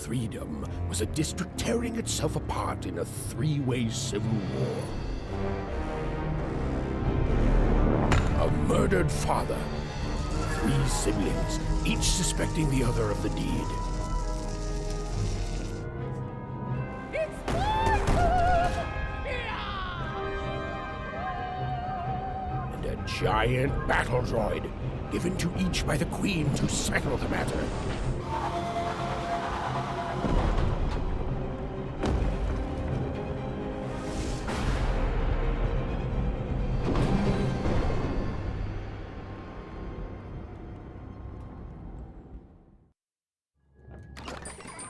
freedom was a district tearing itself apart in a three-way civil war. A murdered father, three siblings, each suspecting the other of the deed. And a giant battle droid, given to each by the Queen to settle the matter.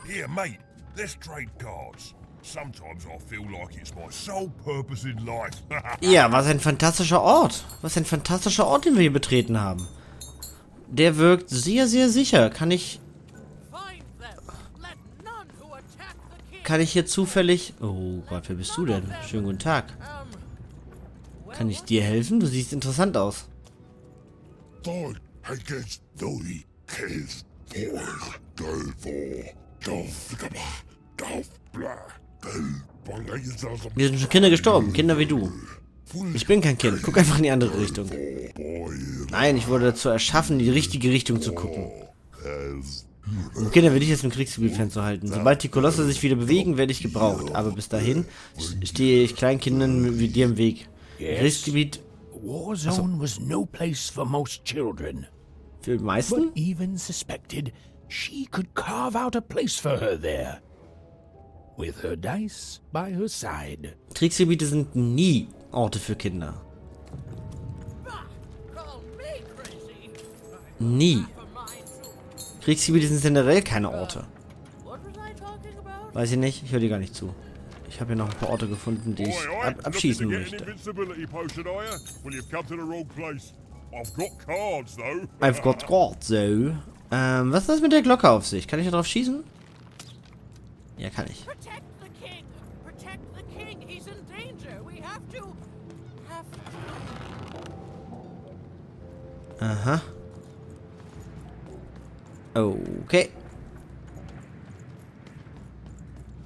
Here, mate, let's trade cards. Sometimes I feel like it's my sole purpose in life. Ja, was ein fantastischer Ort. Was ein fantastischer Ort, den wir hier betreten haben. Der wirkt sehr, sehr sicher. Kann ich hier zufällig... Oh Gott, wer bist du denn? Schönen guten Tag. Kann ich dir helfen? Du siehst interessant aus. Mir sind schon Kinder gestorben. Kinder wie du. Ich bin kein Kind. Guck einfach in die andere Richtung. Nein, ich wurde dazu erschaffen, in die richtige Richtung zu gucken. Um Kinder wie dich jetzt im Kriegsgebiet fernzuhalten. Sobald die Kolosse sich wieder bewegen, werde ich gebraucht. Aber bis dahin stehe ich Kleinkindern wie dir im Weg. Kriegsgebiet... Warzone was no place for most children. Für die meisten? But even suspected she could carve out a place for her there. With her dice by her side. Kriegsgebiete sind nie Orte für Kinder. Nie. Kriegsgebiete sind generell keine Orte. Weiß ich nicht, ich höre dir gar nicht zu. Ich habe hier noch ein paar Orte gefunden, die ich abschießen möchte. I've got cards, so. Was ist das mit der Glocke auf sich? Kann ich da drauf schießen? Ja, kann ich. Aha. Okay.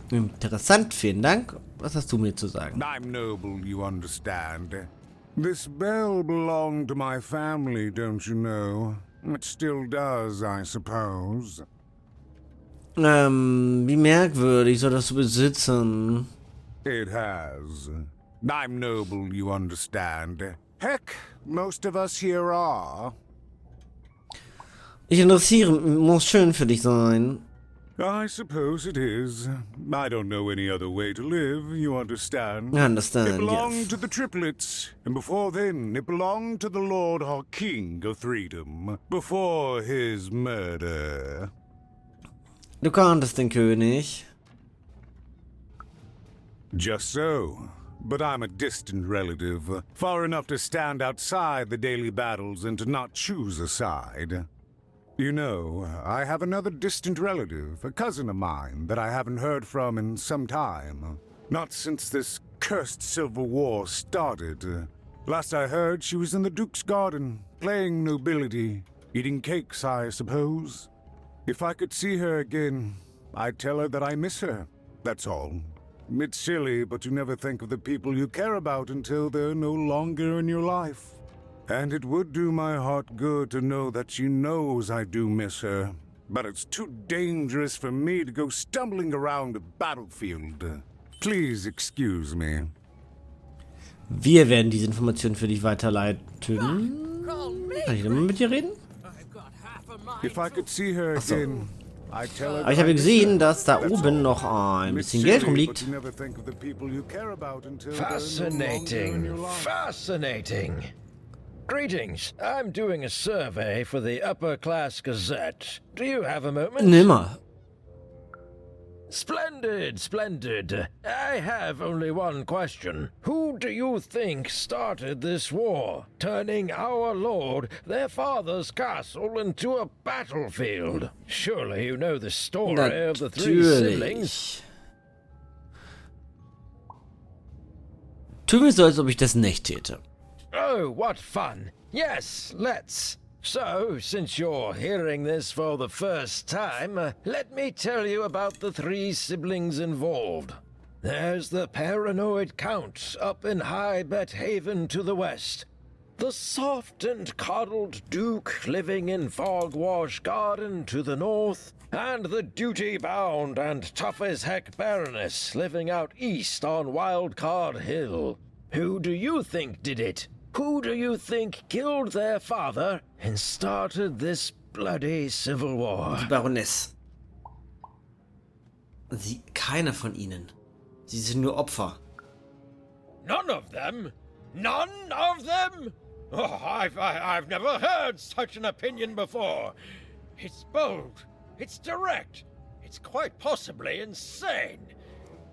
Interessant, vielen Dank. Was hast du mir zu sagen? I'm noble, you understand. This bell belonged to my family, don't you know? It still does, I suppose. Wie merkwürdig, soll das zu besitzen? It has. I'm noble, you understand. Heck, most of us here are. Ich interessiere, muss schön für dich sein. I suppose it is. I don't know any other way to live, you understand. I understand, It belonged yes. to the triplets, and before then, it belonged to the Lord our King of Freedom, before his murder. Du kanntest den König. Just so. But I'm a distant relative, far enough to stand outside the daily battles and to not choose a side. You know, I have another distant relative, a cousin of mine, that I haven't heard from in some time. Not since this cursed Civil War started. Last I heard, she was in the Duke's garden, playing nobility, eating cakes, I suppose. If I could see her again, I'd tell her that I miss her, that's all. It's silly, but you never think of the people you care about until they're no longer in your life. And it would do my heart good to know that she knows I do miss her. But it's too dangerous for me to go stumbling around a battlefield. Please excuse me. Wir werden diese Informationen für dich weiterleiten. Kann ich denn mal mit dir reden? If I could see her again, I'd tell her. Aber ich habe gesehen, dass da oben noch ein bisschen Geld rumliegt. Fascinating. Fascinating. Greetings. I'm doing a survey for the Upper Class Gazette. Do you have a moment? Nimmer. Splendid, splendid. I have only one question. Who do you think started this war, turning our lord, their father's castle, into a battlefield? Surely you know the story of the three siblings. Tu mir so, als ob ich das nicht täte. Oh, what fun. Yes, let's. So, since you're hearing this for the first time, let me tell you about the three siblings involved. There's the paranoid Count up in High Bet Haven to the west. The soft and coddled Duke living in Fogwash Garden to the north. And the duty-bound and tough-as-heck Baroness living out east on Wildcard Hill. Who do you think did it? Who do you think killed their father and started this bloody civil war? Die Baroness. Keiner von ihnen. Sie sind nur Opfer. None of them? None of them? Oh, I've never heard such an opinion before. It's bold. It's direct. It's quite possibly insane.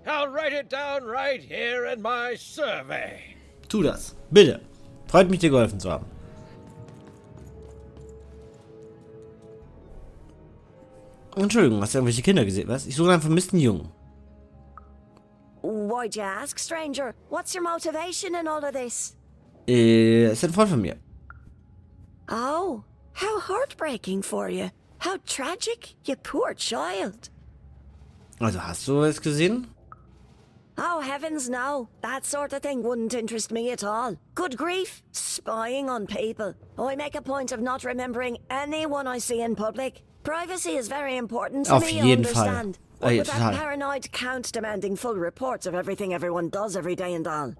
I'll write it down right here in my survey. Tu das. Bitte. Freut mich, dir geholfen zu haben. Entschuldigung, hast du irgendwelche Kinder gesehen? Was? Ich suche einen vermissten Jungen. Why'd you ask, stranger? What's your motivation in all of this? Ist ein Freund von mir. Oh, how heartbreaking for you. How tragic, you poor child. Also, hast du es gesehen? Oh, heavens no. That sort of thing wouldn't interest me at all. Good grief, spying on people. I make a point of not remembering anyone I see in public. Privacy is very important to Auf me, jeden I understand. Fall. But Ja, with that total. paranoid Count demanding full reports of everything everyone does every day and all.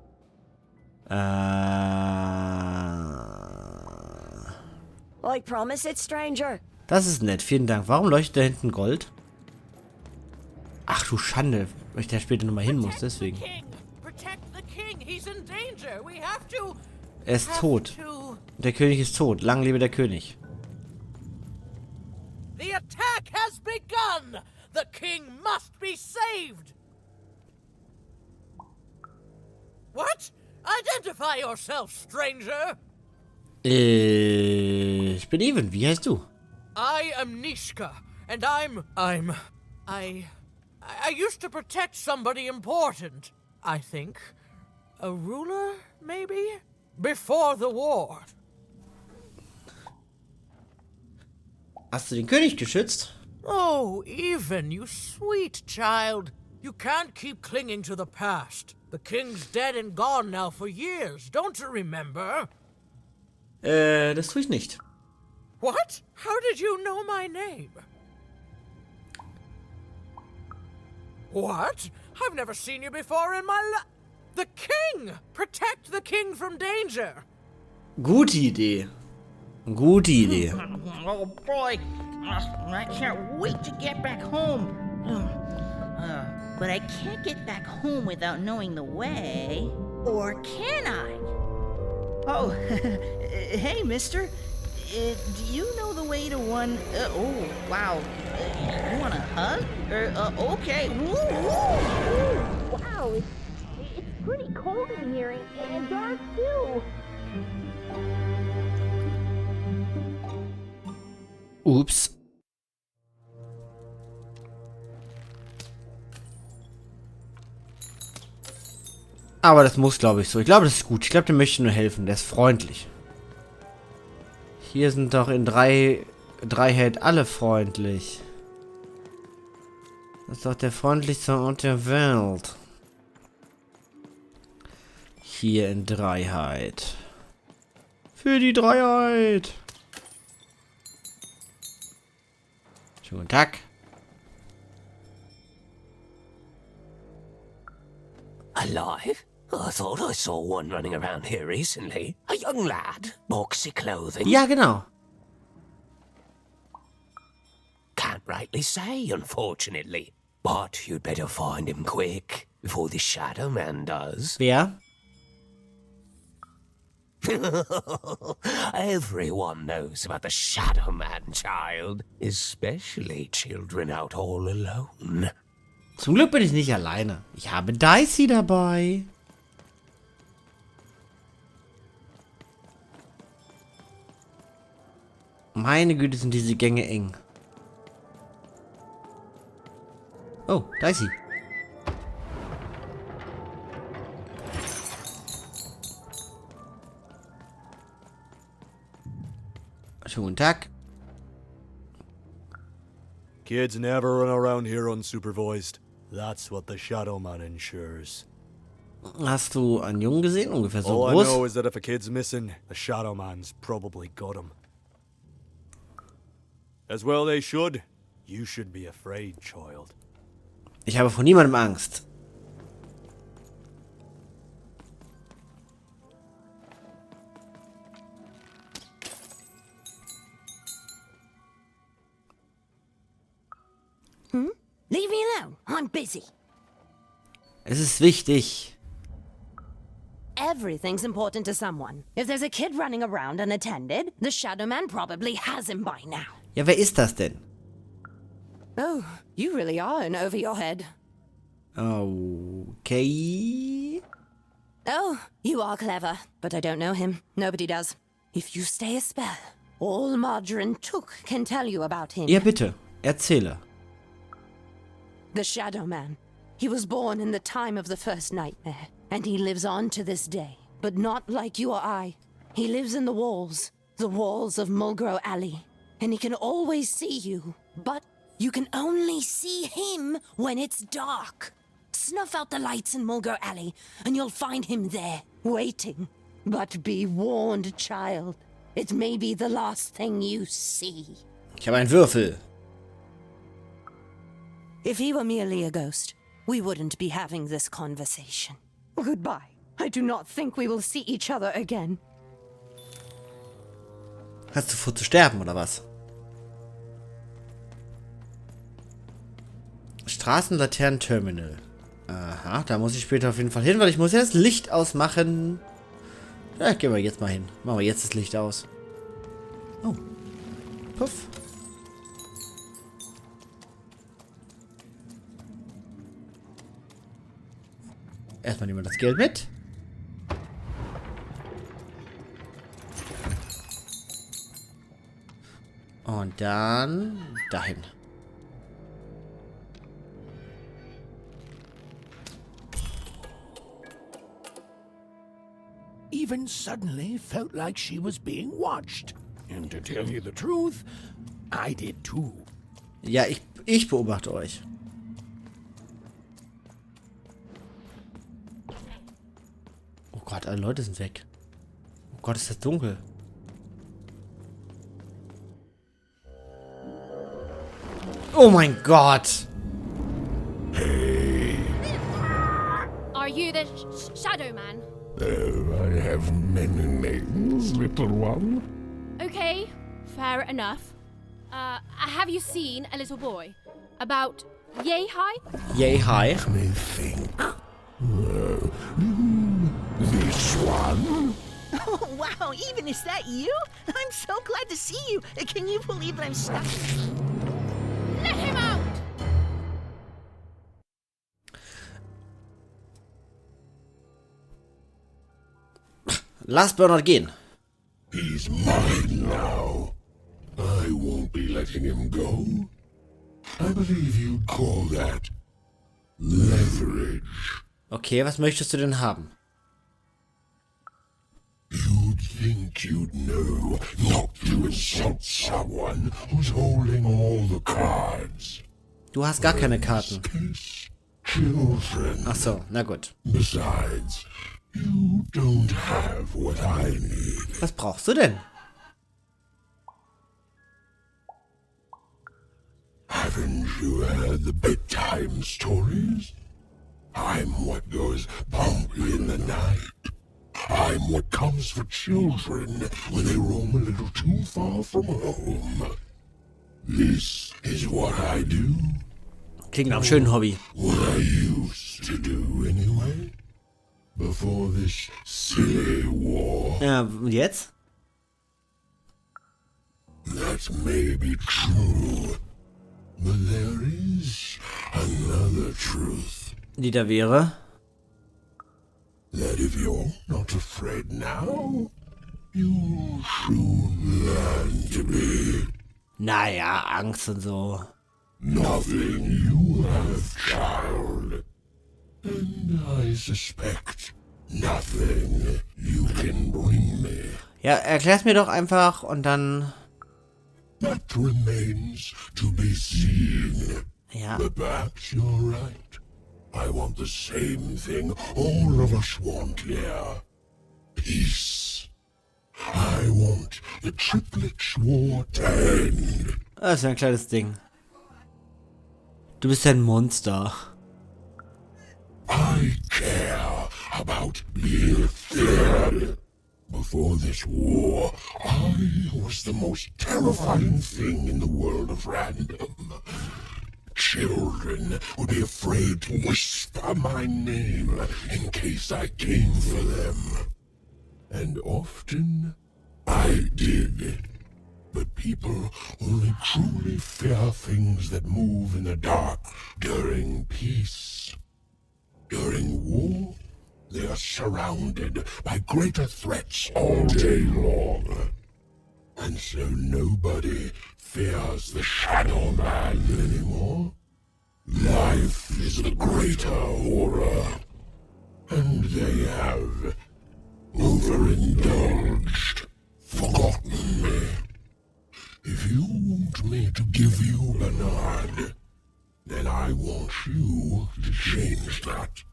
I promise it, stranger. Das ist nett, vielen Dank. Warum leuchtet da hinten Gold? Ach du Schande, weil ich da später nochmal hin muss, deswegen. Er ist tot. Der König ist tot. Lang lebe der König. The attack has begun! The king must be saved! What? Identify yourself, stranger! Ich bin Even. Wie heißt du? I am Nishka, and I used to protect somebody important, I think. A ruler, maybe? Before the war. Hast du den König geschützt? Oh, Even, you sweet child. You can't keep clinging to the past. The king's dead and gone now for years, don't you remember? Das tue ich nicht. What? How did you know my name? What? I've never seen you before in my life. The king! Protect the king from danger. Gute Idee. Gute Idee. Oh boy, I can't wait to get back home. But I can't get back home without knowing the way. Or can I? Oh, hey, mister. Do you know the way to one... oh, wow. You want a hug? Okay. Wow, it's pretty cold in here and dark too. Ups. Aber das muss, glaube ich, so. Ich glaube, das ist gut. Ich glaube, der möchte nur helfen. Der ist freundlich. Hier sind doch in Dreiheit alle freundlich. Das ist doch der freundlichste Ort der Welt. Hier in Dreiheit. Für die Dreiheit. Schönen guten Tag. Alive? I thought I saw one running around here recently. A young lad, boxy clothing. Ja, genau. Can't rightly say, unfortunately. But you'd better find him quick, before the Shadow Man does. Wer? Everyone knows about the Shadow Man, child. Especially children out all alone. Zum Glück bin ich nicht alleine. Ich habe Dicey dabei. Meine Güte, sind diese Gänge eng. Oh, Dicey. Schönen guten Tag. Kids never run around here unsupervised. That's what the Shadow Man ensures. Hast du einen Jungen gesehen? Ungefähr so All I know groß? is that if a kid's missing, the Shadow Man's probably got him. As well they should. You should be afraid, child. Ich habe vor niemandem Angst. Leave me alone. I'm busy. Es ist wichtig. Everything's important to someone. If there's a kid running around unattended, the Shadow Man probably has him by now. Ja, wer ist das denn? Oh, you really are in over your head. Okay. Oh, you are clever, but I don't know him. Nobody does. If you stay a spell, all Margarine Took can tell you about him. Ja, bitte. Erzähle. The Shadow Man. He was born in the time of the first nightmare, and he lives on to this day. But not like you or I. He lives in the walls of Mulgrow Alley. And he can always see you, but you can only see him when it's dark. Snuff out the lights in Mulgrow Alley, and you'll find him there, waiting. But be warned, child. It may be the last thing you see. Ich habe einen Würfel. If he were merely a ghost, we wouldn't be having this conversation. Goodbye. I do not think we will see each other again. Hast du vor zu sterben, oder was? Straßenlaternen-Terminal. Aha, da muss ich später auf jeden Fall hin, weil ich muss ja das Licht ausmachen. Ja, gehen wir jetzt mal hin. Machen wir jetzt das Licht aus. Oh. Puff. Erstmal nehmen wir das Geld mit. Und dann dahin. Even suddenly felt like she was being watched. And to tell you the truth, I did too. Ja, ich beobachte euch. Oh Gott, alle Leute sind weg. Oh Gott, ist das dunkel. Oh mein Gott. Are you the Shadow Man? I have many names, little one. Okay, fair enough. Have you seen a little boy? About yay high? Yay high. Let me think. This one? Oh, wow, even is that you? I'm so glad to see you. Can you believe that I'm stuck? Let him out! Lass Bernard gehen. He's mine now. I won't be letting him go. I believe you'd call that leverage. Okay, was möchtest du denn haben? You'd think you'd know not to insult someone who's holding all the cards. Du hast gar keine Karten. Case, children. Ach so, na gut. Besides, you don't have what I need. Was brauchst du denn? Haven't you heard the bedtime stories? I'm what goes bump in the night. I'm what comes for children when they roam a little too far from home. This is what I do. Klingt nach einem schönen Hobby. What I used to do anyway. Before this silly war. Ja, und jetzt? That may be true. But there is another truth. Die da wäre? That if you're not afraid now, you'll soon learn to be. Naja, Angst und so. Nothing you have, child. And I suspect nothing you can bring me. Ja, erklär's mir doch einfach und dann That remains to be seen. Ja. But perhaps you're right. I want the same thing all of us want here. Peace. I want the triplets war to end. Das ist ein kleines Ding. Du bist ein Monster. I care about being feared. Before this war, I was the most terrifying thing in the world of Random. Children would be afraid to whisper my name in case I came for them. And often, I did. But people only truly fear things that move in the dark during peace. During war, they are surrounded by greater threats all day long. And so nobody fears the Shadow Man anymore. Life is the greater horror. And they have overindulged, forgotten me. If you want me to give you Bernard, then I want you to change that.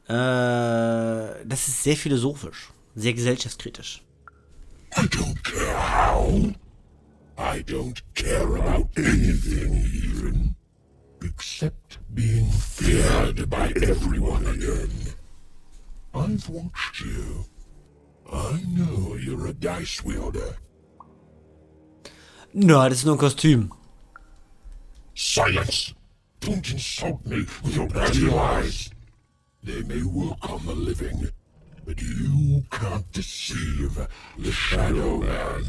Das ist sehr philosophisch, sehr gesellschaftskritisch. I don't care how. I don't care about anything even, except being feared by everyone again. I've watched you. I know you're a dice wielder. No, das ist nur ein Kostüm. Silence! Don't insult me with your bloody lies. They may work on the living, but you can't deceive the Shadow Man.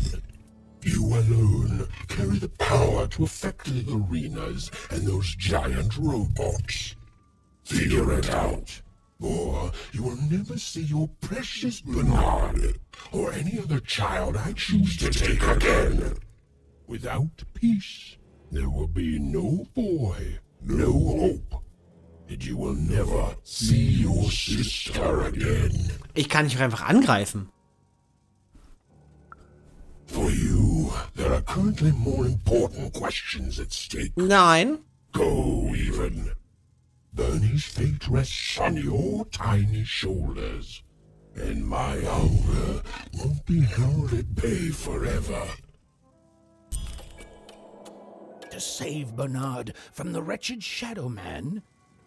You alone carry the power to affect the arenas and those giant robots. Figure it out, or you will never see your precious Bernard or any other child I choose to take again. Without peace, there will be no boy, no hope. And you will never see your sister again. Ich kann nicht einfach angreifen. For you, there are currently more important questions at stake. Nein. Go, even. Bernie's fate rests on your tiny shoulders. And my hunger won't be held at bay forever. To save Bernard from the wretched Shadow Man,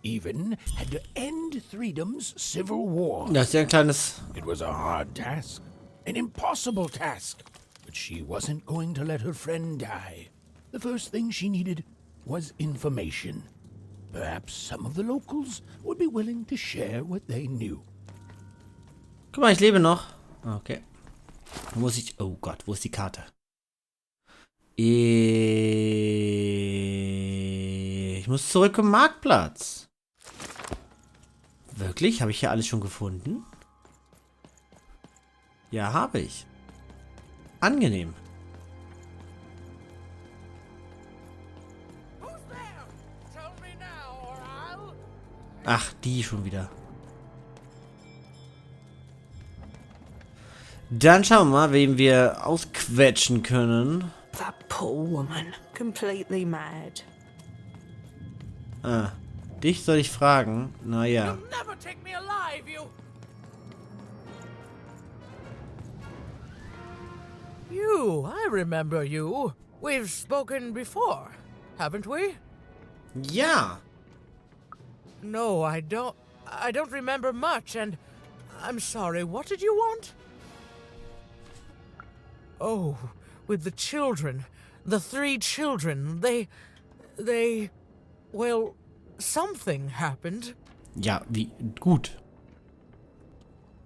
Even had to end Threedom's civil war. Das ist ja ein kleines... It was a hard task, an impossible task, but she wasn't going to let her friend die. The first thing she needed was information. Perhaps some of the locals would be willing to share what they knew. Guck mal, ich lebe noch. Okay. Wo muss ich... Oh Gott, wo ist die Karte? Ich muss zurück zum Marktplatz. Wirklich? Habe ich hier alles schon gefunden? Ja, habe ich. Angenehm. Ach, die schon wieder. Dann schauen wir mal, wen wir ausquetschen können. That poor woman, completely mad. Ah, dich soll ich fragen? Naja. Never take me alive, you. You, I remember you. We've spoken before, haven't we? Ja. No, I don't remember much, and I'm sorry. What did you want? Oh, with the children. The 3 children. Well, something happened. Ja, wie gut.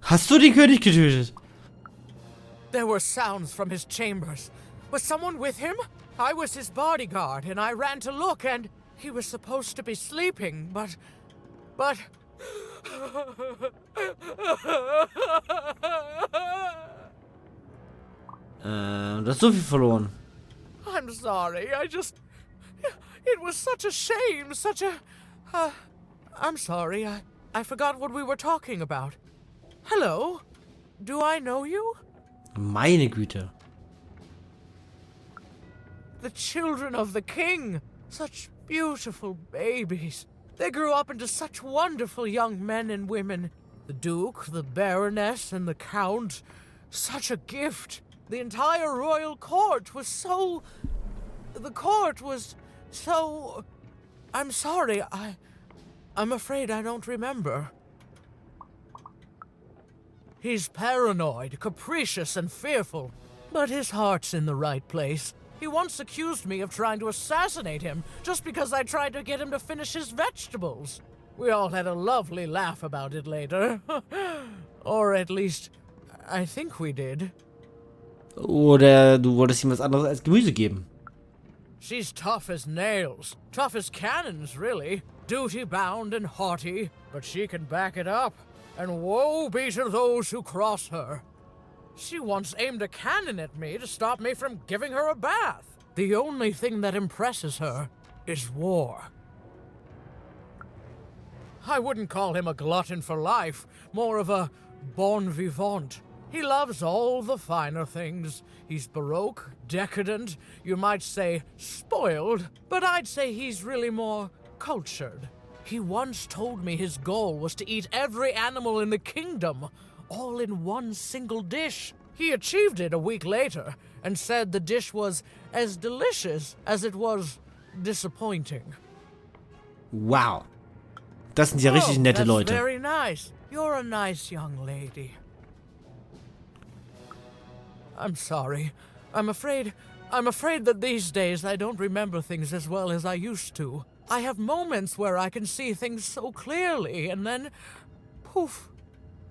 Hast du den König getötet? There were sounds from his chambers. Was someone with him? I was his bodyguard, and I ran to look, and he was supposed to be sleeping, but... Du hast so viel verloren. I'm sorry, it was such a shame, such a... I'm sorry, I forgot what we were talking about. Hello? Do I know you? Meine Güte. the children of the king. Such beautiful babies. They grew up into such wonderful young men and women. The Duke, the Baroness, and the Count. Such a gift. The entire royal court was so... The court was so... I'm sorry, I'm afraid I don't remember. He's paranoid, capricious, and fearful. But his heart's in the right place. He once accused me of trying to assassinate him just because I tried to get him to finish his vegetables. We all had a lovely laugh about it later. Or at least, I think we did. Oder du wolltest ihm was anderes als Gemüse geben. She's tough as nails. Tough as cannons, really. Duty-bound and haughty, but she can back it up. And woe be to those who cross her. She once aimed a cannon at me to stop me from giving her a bath. The only thing that impresses her is war. I wouldn't call him a glutton for life, more of a bon vivant. He loves all the finer things. He's baroque, decadent, you might say spoiled, but I'd say he's really more cultured. He once told me his goal was to eat every animal in the kingdom, all in one single dish. He achieved it a week later and said the dish was as delicious as it was disappointing. Wow. Das sind ja richtig nette that's Leute. Very nice. You're a nice young lady. I'm sorry. I'm afraid that these days I don't remember things as well as I used to. I have moments where I can see things so clearly, and then poof.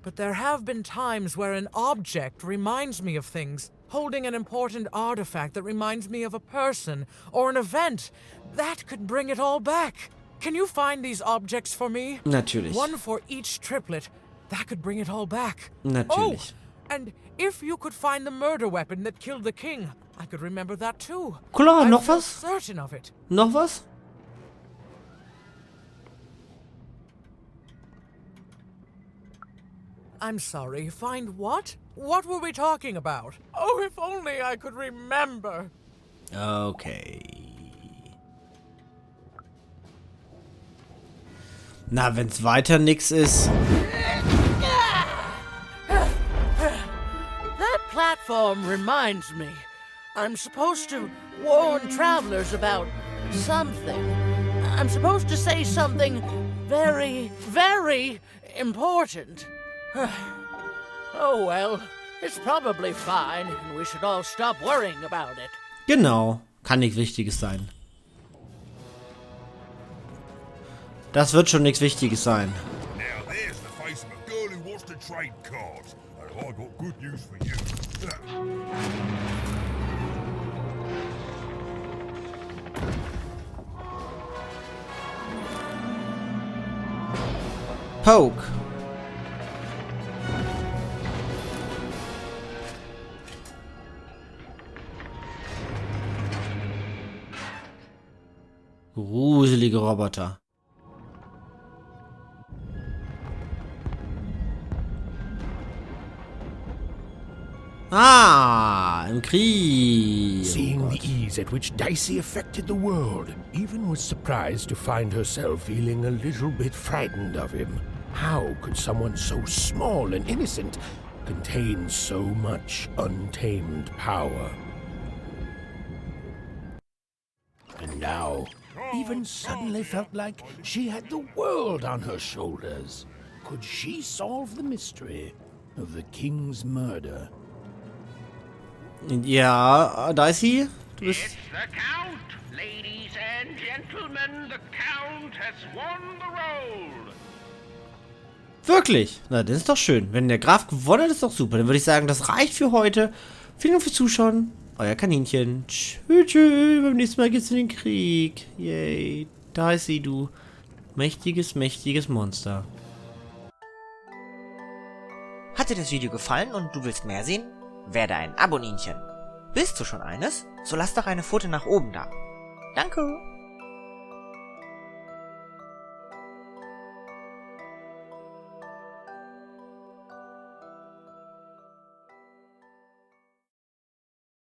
But there have been times where an object reminds me of things, holding an important artifact that reminds me of a person or an event. That could bring it all back. Can you find these objects for me? Natürlich. One for each triplet. That could bring it all back. Natürlich. Oh, and if you could find the murder weapon that killed the king, I could remember that too. Klar, noch I feel was? certain of it. Noch was? I'm sorry, find what? What were we talking about? Oh, if only I could remember. Okay. Na, wenn's weiter nix ist. That platform reminds me. I'm supposed to warn travelers about something. I'm supposed to say something very, very important. Oh well, it's probably fine, and we should all stop worrying about it. Genau, kann nichts Wichtiges sein. Das wird schon nichts Wichtiges sein. Now there's the face of a girl who wants to trade cards. And I got good news for you. Poke. Gruselige Roboter. Ah, im Krieg. Seeing the ease at which Dicey affected the world, Even was surprised to find herself feeling a little bit frightened of him. How could someone so small and innocent contain so much untamed power? And now, Even suddenly felt like she had the world on her shoulders. Could she solve the mystery of the king's murder? Ja, Dicey, du bist... It's the Count! Ladies and gentlemen, the Count has won the roll! Wirklich? Na, das ist doch schön. Wenn der Graf gewonnen hat, ist doch super. Dann würde ich sagen, das reicht für heute. Vielen Dank fürs Zuschauen. Euer Kaninchen. Tschüss, tschüss. Beim nächsten Mal geht's in den Krieg. Yay. Dicey, du mächtiges, mächtiges Monster. Hat dir das Video gefallen und du willst mehr sehen? Werde ein Aboninchen. Bist du schon eines? So lass doch eine Pfote nach oben da. Danke.